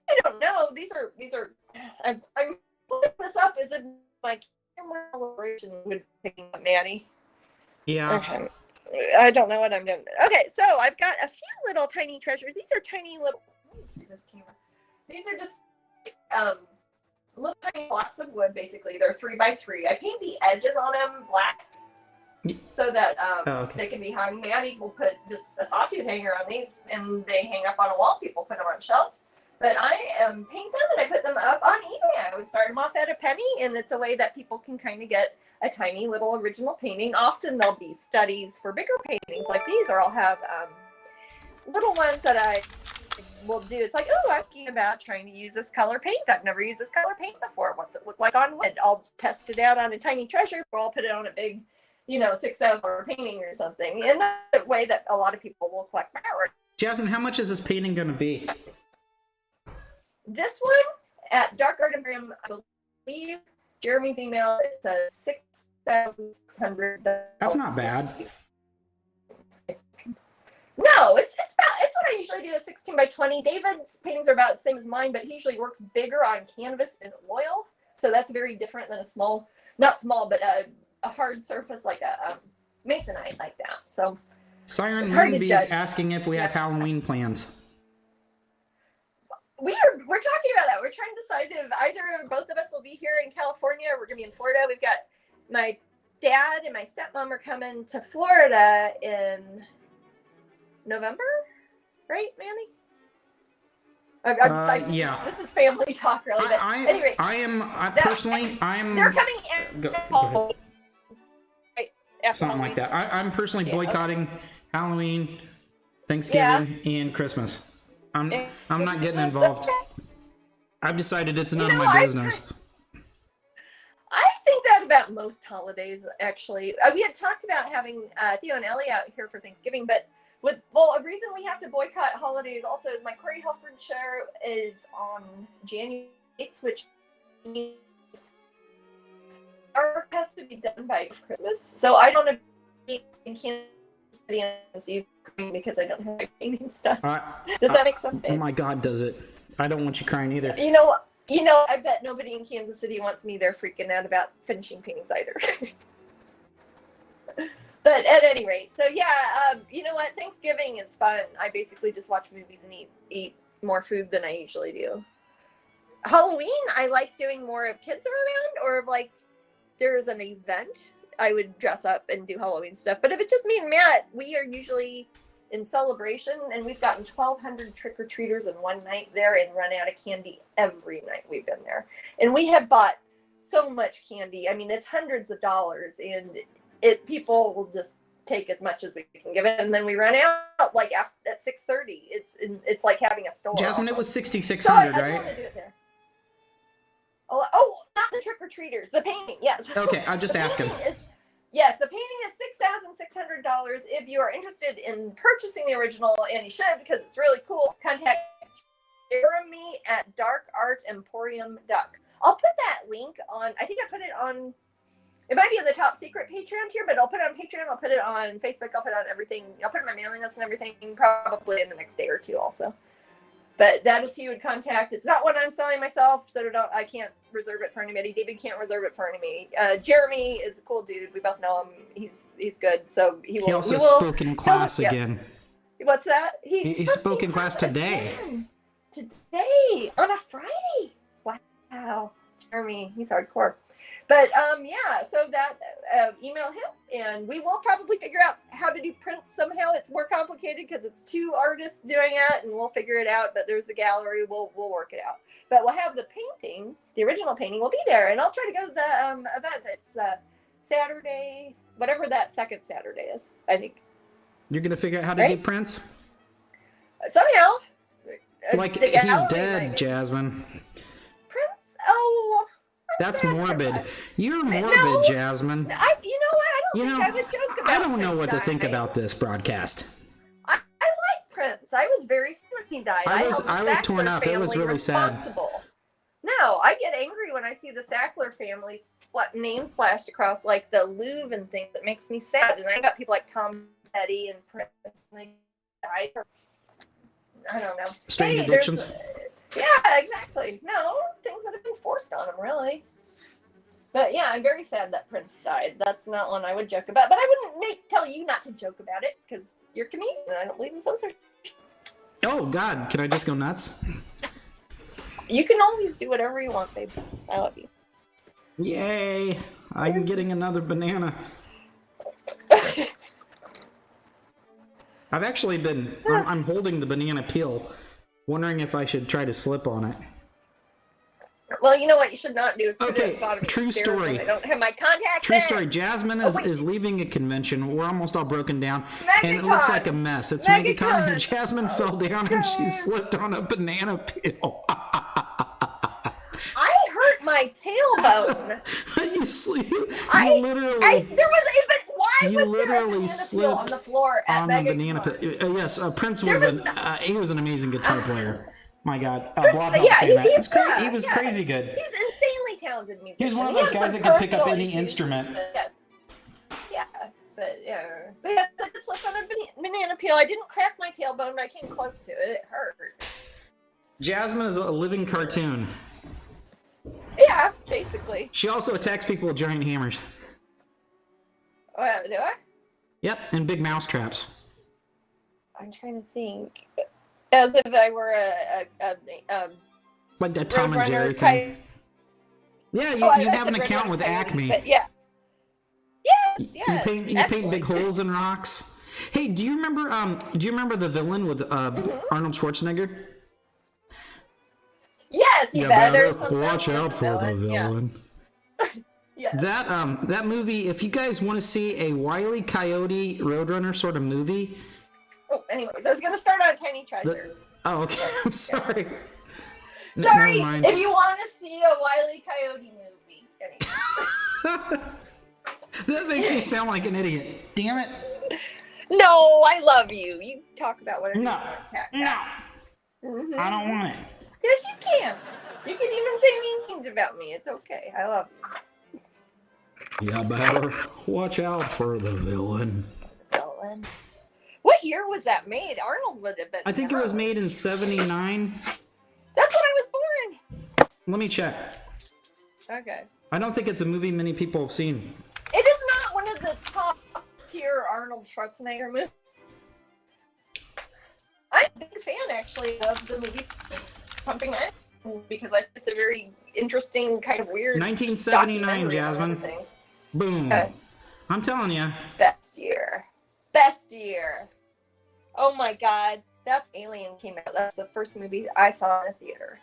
I don't know. These are. I'm pulling this up as if my camera calibration would be picking up, Maddie. Yeah. Okay. I don't know what I'm doing. Okay, so I've got a few little tiny treasures. These are tiny little. Let me see this camera. These are just little tiny blocks of wood. Basically, they're 3x3. I paint the edges on them black so that they can be hung. Maddie will put just a sawtooth hanger on these, and they hang up on a wall. People put them on shelves. But I paint them and I put them up on eBay. I would start them off at a penny, and it's a way that people can kind of get a tiny little original painting. Often there'll be studies for bigger paintings like these, or I'll have little ones that I will do. It's like, oh, I'm thinking about trying to use this color paint. I've never used this color paint before. What's it look like on wood? I'll test it out on a tiny treasure, or I'll put it on a big, $6,000 painting or something. And that's the way that a lot of people will collect my artwork. Jasmine, how much is this painting going to be? This one at Dark Art Emporium, I believe Jeremy's email, it says $6,600. That's not bad. No, it's what I usually do, a 16x20. David's paintings are about the same as mine, but he usually works bigger on canvas and oil, so that's very different than not small, but a hard surface like a masonite like that. So Siren Moonbee is asking if we have Halloween plans. We're talking about that. We're trying to decide if either or both of us will be here in California. We're going to be in Florida. We've got my dad and my stepmom are coming to Florida in November, right, Manny? Yeah. This is family talk, really. But anyway, They're coming in. Go right, something like that. I'm personally boycotting Halloween, Thanksgiving, and Christmas. I'm not getting involved. I've decided it's none of my business. I think that about most holidays, actually. We had talked about having Theo and Ellie out here for Thanksgiving, but a reason we have to boycott holidays also is my Corey Helford show is on January 8th, which means our has to be done by Christmas. So I don't want to be in Kansas City this evening because I don't have my painting stuff. Does that make sense? Oh my God, does it? I don't want you crying either. You know, I bet nobody in Kansas City wants me there freaking out about finishing paintings either. But at any rate, so yeah, you know what? Thanksgiving is fun. I basically just watch movies and eat more food than I usually do. Halloween, I like doing more of kids around, or of like there's an event, I would dress up and do Halloween stuff. But if it's just me and Matt, we are usually in celebration, and we've gotten 1,200 trick-or-treaters in one night there and run out of candy every night we've been there. And we have bought so much candy. I mean, it's hundreds of dollars, and people will just take as much as we can give it, and then we run out like at 6:30. It's like having a store. Jasmine, it was 6,600, I right? want to do it there. Oh, not the trick-or-treaters. The painting, yes. Okay, I'm just asking. Yes, the painting is $6,600. If you are interested in purchasing the original, and you should because it's really cool, contact Jeremy at darkartemporium.com. I'll put that link on, I think I put it on, it might be in the top secret Patreon tier, but I'll put it on Patreon, I'll put it on Facebook, I'll put it on everything. I'll put it on my mailing list and everything probably in the next day or two also. But that is who you would contact. It's not one I'm selling myself, so I can't reserve it for anybody. David can't reserve it for anybody. Jeremy is a cool dude. We both know him. He's good. So he will. He also spoke in class again. What's that? He spoke in class today. Today on a Friday. Wow, Jeremy, he's hardcore. But yeah, so that email him, and we will probably figure out how to do prints somehow. It's more complicated because it's 2 artists doing it, and we'll figure it out. But there's a gallery, we'll work it out. But we'll have the painting, the original painting, will be there, and I'll try to go to the event. It's Saturday, whatever that second Saturday is, I think. You're gonna figure out how to do prints somehow. Like he's dead, Jasmine. Prince? Oh. That's morbid. You're morbid, Jasmine. You know what? I don't think I would joke about I don't know Prince what to think dying. about this broadcast. I like Prince. I was very sad when he died. I was torn up. It was really sad. No, I get angry when I see the Sackler family's name splashed across like the Louvre and things. That makes me sad. And I got people like Tom Petty and Prince, and they died. I don't know. Strange addictions. Yeah, exactly. No, things that have been forced on him, really. But yeah, I'm very sad that Prince died. That's not one I would joke about. But I wouldn't tell you not to joke about it because you're a comedian and I don't believe in censorship. Oh, God. Can I just go nuts? You can always do whatever you want, babe. I love you. Yay. I'm getting another banana. I've actually been... I'm holding the banana peel. Wondering if I should try to slip on it. Well, you know what you should not do is put it at the bottom of true the stairs story. when I don't have my contacts True in. story. Jasmine is leaving a convention. We're almost all broken down. MegaCon. And it looks like a mess. It's MegaCon, and Jasmine fell down and she God. slipped on a banana peel. I hurt my tailbone. You literally... Why you was there a literally banana peel slipped on the floor at on the MegaCon? banana peel. Yes, Prince was he was an amazing guitar player. My God, he was crazy good. He's insanely talented musician. He was one of those guys that could pick up any instrument. Yeah, but yeah, I slipped on a banana peel. I didn't crack my tailbone, but I came close to it. It hurt. Jasmine is a living cartoon. Yeah, basically. She also attacks people with giant hammers. Do I? Yep, and big mouse traps. I'm trying to think. As if I were a like that Tom and Jerry thing. Yeah, you have an account with Acme. Yeah. Yes. You paint big holes in rocks. Hey, do you remember the villain with Arnold Schwarzenegger? Yes, you better watch out for the villain. Yeah. That movie, if you guys want to see a Wile E. Coyote Roadrunner sort of movie. Oh, anyways, I was gonna start on Tiny Treasure. Oh, okay. I'm sorry. Sorry, if you want to see a Wile E. Coyote movie. Anyways. That makes me sound like an idiot. Damn it. No, I love you. You talk about whatever you want. No. Mm-hmm. I don't want it. Yes, you can. You can even say mean things about me. It's okay. I love you. You better watch out for the villain. What year was that made? Arnold would have been. I think it was made in 79. That's when I was born. Let me check. Okay. I don't think it's a movie many people have seen. It is not one of the top tier Arnold Schwarzenegger movies. I'm a big fan, actually, of the movie Pumping Iron. because it's a very interesting, kind of weird 1979, documentary on other Jasmine. things. Boom. I'm telling you. Best year. Best year. Oh my god. That's Alien came out. That's the first movie I saw in the theater.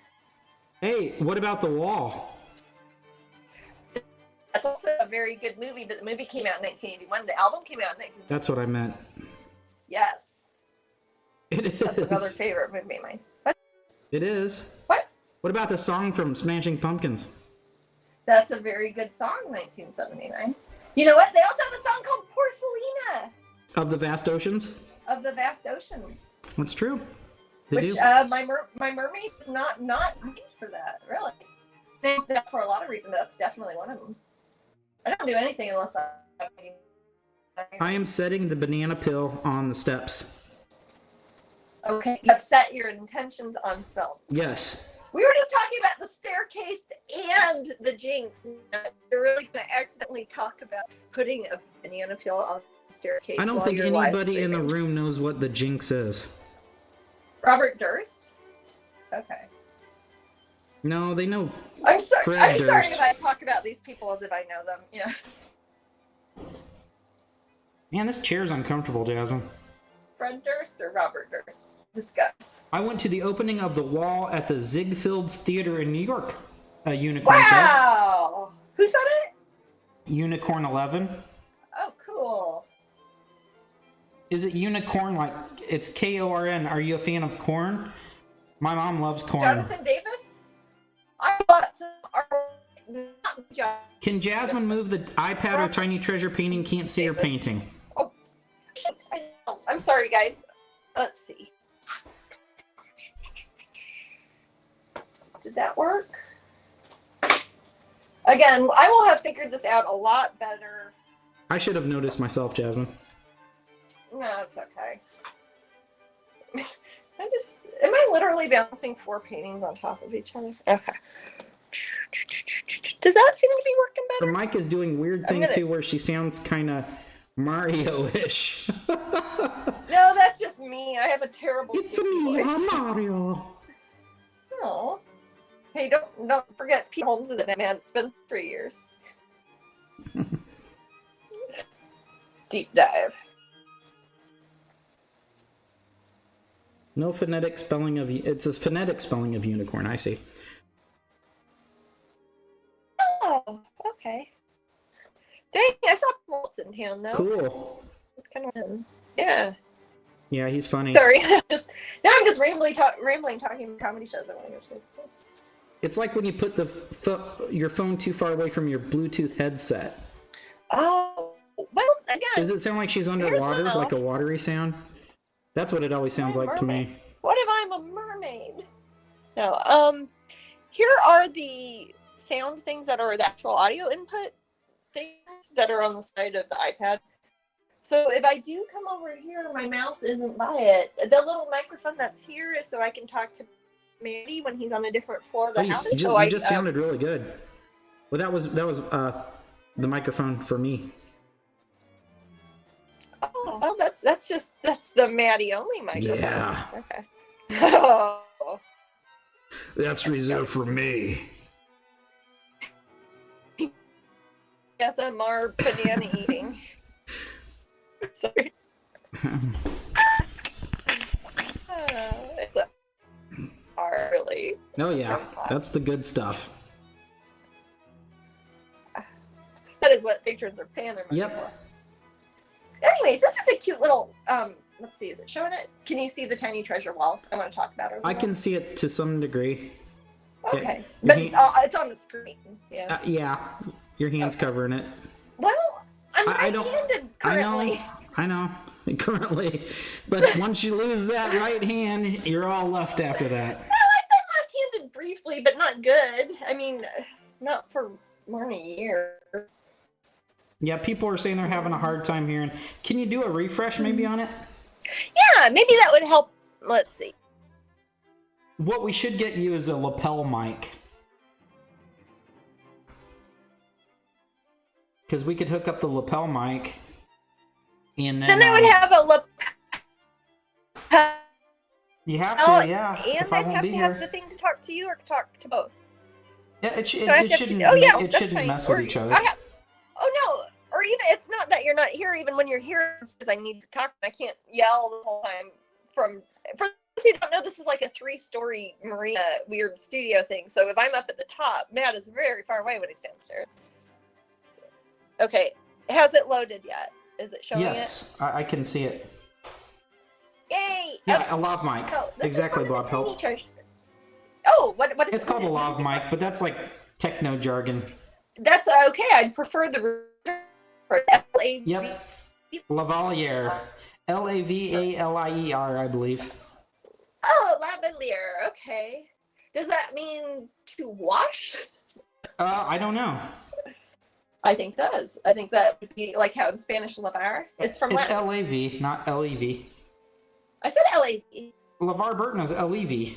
Hey, what about The Wall? That's also a very good movie, but the movie came out in 1981. The album came out in 1970. That's what I meant. Yes. It is. That's another favorite movie of mine. What? It is. What? What about the song from Smashing Pumpkins? That's a very good song, 1979. You know what? They also have a song called Porcelina. Of the Vast Oceans? Of the Vast Oceans. That's true. They Which do. my mermaid is not made for that, really. They do that for a lot of reasons, but that's definitely one of them. I don't do anything unless I am setting the banana peel on the steps. Okay, you have set your intentions on film. Yes. We were just talking about the staircase and the jinx. You're really going to accidentally talk about putting a banana peel on the staircase. I don't think anybody in the room knows what the jinx is. Robert Durst? Okay. No, they know. I'm sorry Durst. if I talk about these people as if I know them. Yeah. Man, this chair's uncomfortable, Jasmine. Fred Durst or Robert Durst? Discuss. I went to the opening of The Wall at the Ziegfeld's Theater in New York. A Unicorn Wow! Who said it? Unicorn 11. Oh, cool. Is it unicorn like it's Korn? Are you a fan of corn? My mom loves corn. Jonathan Davis? I bought some art. Can Jasmine move the iPad or Tiny Treasure painting? Can't see her painting. Oh, I'm sorry, guys. Let's see. Did that work? Again, I will have figured this out a lot better. I should have noticed myself, Jasmine. No, it's okay. Am I literally bouncing 4 paintings on top of each other? Okay. Does that seem to be working The better? mic is doing weird thing too, where she sounds kind of Mario-ish. No, that's just me. I have a terrible. It's me, I'm Mario. Oh. Hey, don't forget Pete Holmes is in it, man. It's been 3 years. Deep dive. No phonetic spelling of... It's a phonetic spelling of unicorn, I see. Oh, okay. Dang, I saw Waltz in town, though. Cool. Yeah. Yeah, he's funny. Sorry. Now I'm just rambling talking comedy shows I want to go to. It's like when you put your phone too far away from your Bluetooth headset. Oh, well, again. Does it sound like she's underwater, like a watery sound? That's what it always sounds like to me. What if I'm a mermaid? No, here are the sound things that are the actual audio input things that are on the side of the iPad. So if I do come over here, my mouth isn't by it. The little microphone that's here is so I can talk to Mandy when he's on a different floor of the house. You just sounded really good. Well, that was the microphone for me. Oh, well, that's the Maddie only microphone. Yeah. Okay. Oh. That's reserved for me. SMR banana eating. Sorry. It's really. Oh yeah, that's the good stuff. That is what patrons are paying their money for. Anyways, this is a cute little. Let's see, is it showing it? Can you see the tiny treasure wall I want to talk about? I can see it to some degree. Okay, but it's on the screen. Yeah. Yeah, your hand's covering it. Well, I'm right-handed currently. I know. Currently, but once you lose that right hand, you're all left after that. No, I've been left-handed briefly, but not good. I mean, not for more than a year. Yeah, people are saying they're having a hard time hearing. Can you do a refresh maybe on it? Yeah, maybe that would help. Let's see. What we should get you is a lapel mic. Because we could hook up the lapel mic. And then I would have a lapel. You have to, yeah. And I'd have to have the thing to talk to you or talk to both? Yeah, it shouldn't That's shouldn't fine. mess with each other. Oh no, or even it's not that you're not here. Even when you're here, because I need to talk, I can't yell the whole time. For those who don't know, this is like a 3-story marina weird studio thing. So if I'm up at the top, Matt is very far away when he's downstairs. Okay, has it loaded yet? Is it showing it? Yes, I can see it. Yay! Yeah, a lav mic. So Exactly, Bob. Help. Oh, what is it? It's called a lav mic, but that's like techno jargon. That's okay. I'd prefer the L-A-V. Yep. Lavalier. Lavalier, I believe. Oh, lavalier. Okay. Does that mean to wash? I don't know. I think it does. I think that would be like how in Spanish lavar. It's from It's Latin. LAV, not LEV. I said L-A-V. LeVar Burton is LEV.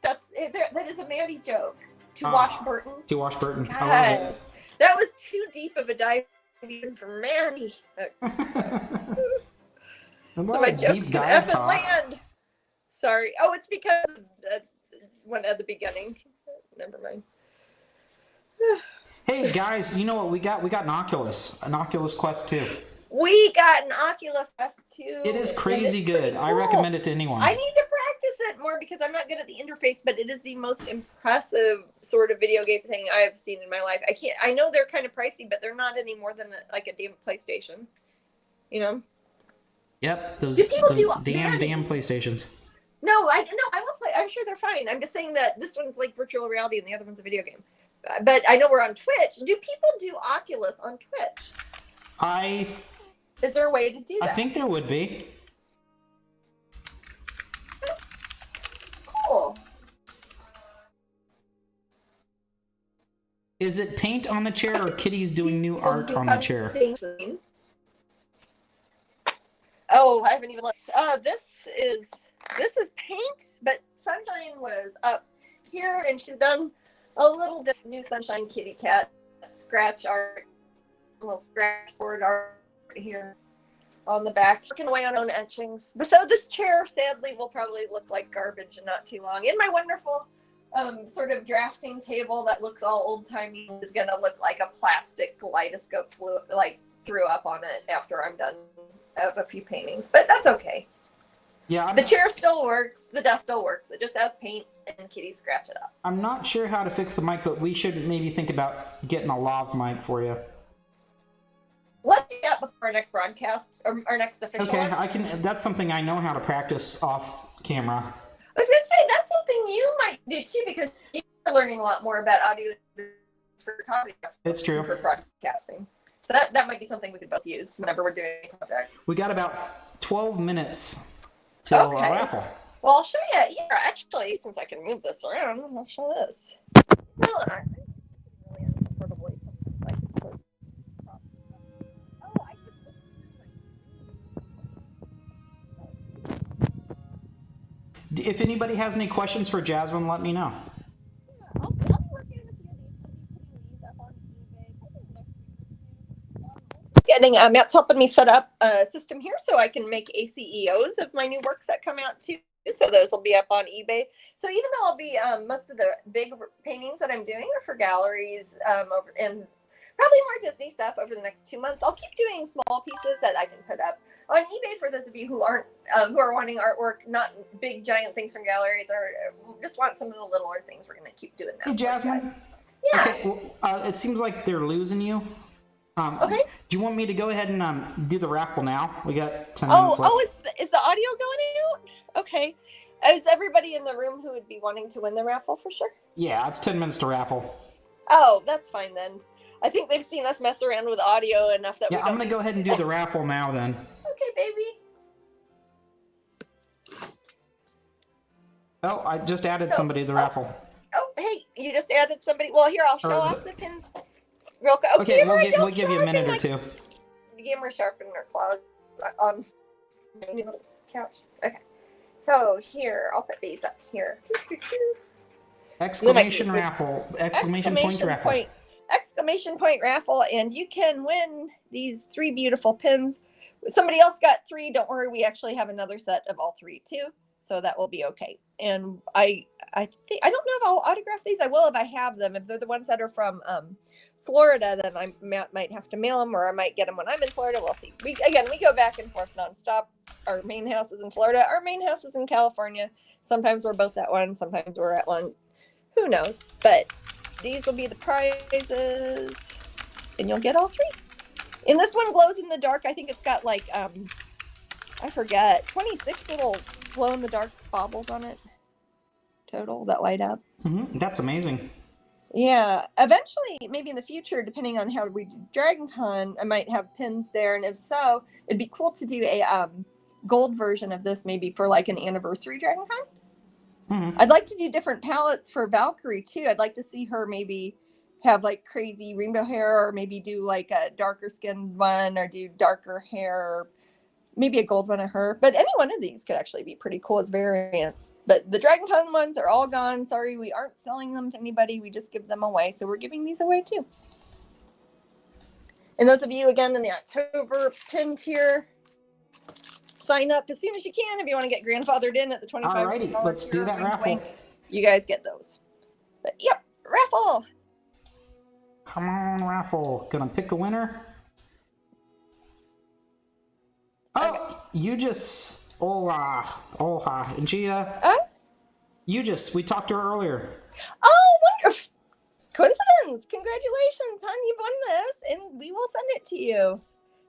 That is a Maddie joke. To wash Burton. To wash Burton. God, I love it. that was too deep of a dive even for Maddie. So my joke's gonna effing land. Sorry. Oh, it's because of the one at the beginning. Never mind. Hey guys, you know what we got? We got an Oculus Quest 2. We got an Oculus Quest 2. It is crazy good. Cool. I recommend it to anyone. I need to practice it more because I'm not good at the interface, but it is the most impressive sort of video game thing I've seen in my life. I know they're kind of pricey, but they're not any more than like a damn PlayStation. You know? Yep, those damn PlayStations. No, I will play. I'm sure they're fine. I'm just saying that this one's like virtual reality and the other one's a video game. But I know we're on Twitch. Do people do Oculus on Twitch? Is there a way to do that? I think there would be. Cool. Is it paint on the chair or Kitty's doing new art on the chair? Oh, I haven't even looked. This is paint, but Sunshine was up here and she's done a little bit of new Sunshine kitty cat scratch art, a little scratch board art here on the back. Working away on own etchings. But so this chair, sadly, will probably look like garbage in not too long. In my wonderful sort of drafting table that looks all old-timey is going to look like a plastic kaleidoscope threw up on it after I'm done of a few paintings. But that's okay. Yeah, the chair still works. The desk still works. It just has paint and Kitty scratch it up. I'm not sure how to fix the mic, but we should maybe think about getting a lav mic for you. Let's do that before our next broadcast or our next official one. Okay, that's something I know how to practice off camera. I was gonna say that's something you might do too because you're learning a lot more about audio for comedy. It's true. For broadcasting. So that might be something we could both use whenever we're doing a project. We got about 12 minutes till a raffle. Well, I'll show you here. Actually, since I can move this around, I'll show this. Well, I'm really uncomfortably like sort of. Oh, I could look. If anybody has any questions for Jasmine, let me know. Yeah, I'll be working with a few of these. I'll be putting these up on eBay probably next week or two. Matt's helping me set up a system here so I can make ACEOs of my new works that come out too. So those will be up on eBay. So even though I'll be most of the big paintings that I'm doing are for galleries over and probably more Disney stuff over the next 2 months, I'll keep doing small pieces that I can put up on eBay for those of you who aren't who are wanting artwork, not big giant things from galleries, or just want some of the littler things. We're going to keep doing that. Hey, Jasmine. Yeah. Okay, well, it seems like they're losing you. Okay. Do you want me to go ahead and do the raffle now? We got 10 minutes left. Is the audio going out? Okay. Is everybody in the room who would be wanting to win the raffle for sure? Yeah, it's 10 minutes to raffle. Oh, that's fine then. I think they've seen us mess around with audio enough that I'm going to go ahead and do the raffle now then. Okay, baby. Oh, I just added somebody to the raffle. Oh, hey, you just added somebody. Well, here, I'll show off the pins real quick. Okay, we'll give you a minute or two. Gamer sharpening her claws on my new little couch. Okay. So here, I'll put these up here. Exclamation raffle. Exclamation point raffle. Exclamation point raffle, and you can win these 3 beautiful pins. Somebody else got 3. Don't worry, we actually have another set of all 3 too. so that will be okay. And I think I don't know if I'll autograph these. I will if I have them. If they're the ones that are from Florida, then I might have to mail them, or I might get them when I'm in Florida. We'll see. We go back and forth nonstop. Our main house is in Florida. Our main house is in California. Sometimes we're both at one. Sometimes we're at one. Who knows? But these will be the prizes, and you'll get all 3. And this one glows in the dark. I think it's got like I forget, 26 little glow in the dark baubles on it total that light up. Mm-hmm. That's amazing. Yeah, eventually, maybe in the future, depending on how we do Dragon Con, I might have pins there, and if so, it'd be cool to do a gold version of this, maybe for like an anniversary Dragon Con. Mm-hmm. I'd like to do different palettes for Valkyrie too. I'd like to see her maybe have like crazy rainbow hair, or maybe do like a darker skinned one, or do darker hair, or maybe a gold one of her. But any one of these could actually be pretty cool as variants. But the Dragon Con ones are all gone. Sorry, we aren't selling them to anybody. We just give them away. So we're giving these away too. And those of you, again, in the October pin tier, sign up as soon as you can if you want to get grandfathered in at the $25. Alrighty, let's do that raffle. Wink. You guys get those. But yep, raffle. Come on, raffle. Gonna pick a winner. Oh, okay. You just Ola, and she we talked to her earlier. Oh, wonderful. Coincidence. Congratulations, hon. You won this, and we will send it to you.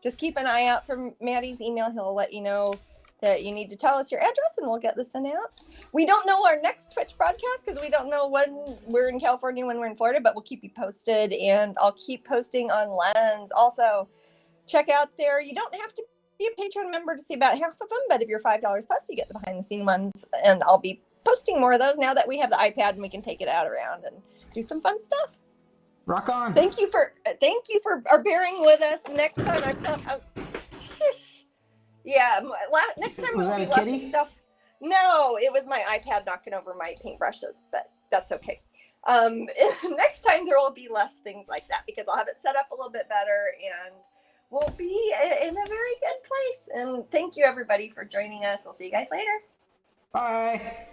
Just keep an eye out for Maddie's email. He'll let you know that you need to tell us your address, and we'll get this sent out. We don't know our next Twitch broadcast because we don't know when we're in California, when we're in Florida, but we'll keep you posted, and I'll keep posting on Lens. Also, check out there. You don't have to be a Patreon member to see about half of them, but if you're $5 plus, you get the behind-the-scene ones, and I'll be posting more of those now that we have the iPad and we can take it out around and do some fun stuff. Rock on. Thank you for bearing with us. Next time I come out. Yeah, next time was will that be a less kitty? Stuff. No, it was my iPad knocking over my paintbrushes, but that's okay. Next time there will be less things like that because I'll have it set up a little bit better, and we'll be in a very good place. And thank you everybody for joining us. We'll see you guys later. Bye.